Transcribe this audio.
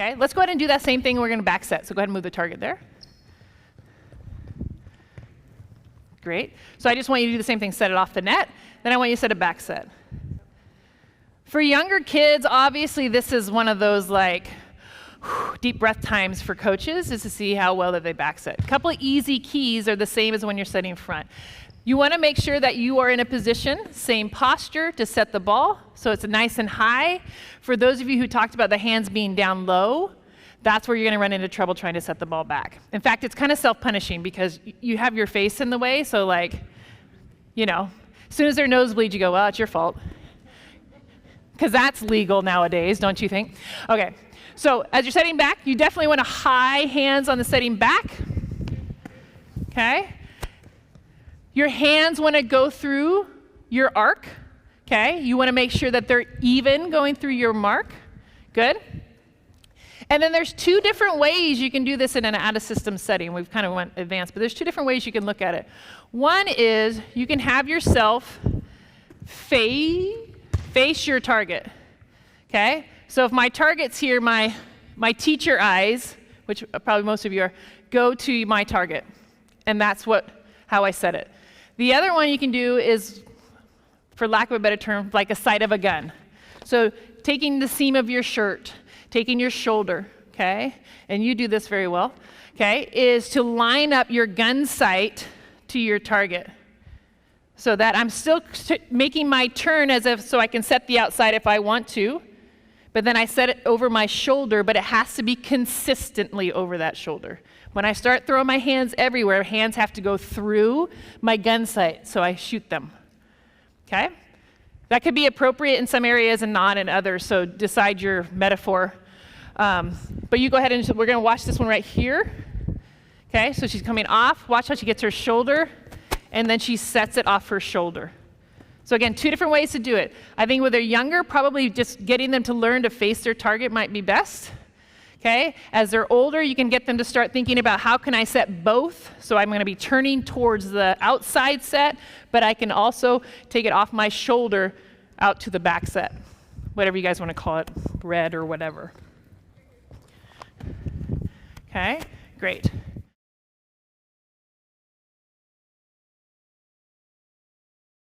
Okay, let's go ahead and do that same thing. We're going to back set. So go ahead and move the target there. Great. So I just want you to do the same thing, set it off the net. Then I want you to set a back set. For younger kids, obviously this is one of those like deep breath times for coaches, is to see how well that they back set. A couple of easy keys are the same as when you're setting front. You want to make sure that you are in a position, same posture to set the ball, so it's nice and high. For those of you who talked about the hands being down low, that's where you're going to run into trouble trying to set the ball back. In fact, it's kind of self-punishing because you have your face in the way, so like, you know, as soon as their nose bleeds, you go, well, it's your fault. Because that's legal nowadays, don't you think? Okay, so as you're setting back, you definitely want to high hands on the setting back. Okay? Your hands want to go through your arc. Okay? You want to make sure that they're even going through your mark. Good? And then there's two different ways you can do this in an out-of-system setting. We've kind of went advanced, but there's two different ways you can look at it. One is you can have yourself face your target. Okay? So if my target's here, my teacher eyes, which probably most of you are, go to my target. And that's how I set it. The other one you can do is, for lack of a better term, like a sight of a gun. So taking the seam of your shirt, taking your shoulder, okay, and you do this very well, okay, is to line up your gun sight to your target. So that I'm still making my turn as if, so I can set the outside if I want to, but then I set it over my shoulder, but it has to be consistently over that shoulder. When I start throwing my hands everywhere, hands have to go through my gun sight, so I shoot them, okay? That could be appropriate in some areas and not in others, so decide your metaphor. But you go ahead and we're going to watch this one right here. Okay, so she's coming off. Watch how she gets her shoulder, and then she sets it off her shoulder. So again, two different ways to do it. I think when they're younger, probably just getting them to learn to face their target might be best. Okay, as they're older, you can get them to start thinking about how can I set both. So I'm going to be turning towards the outside set, but I can also take it off my shoulder out to the back set. Whatever you guys want to call it, red or whatever. Okay, great.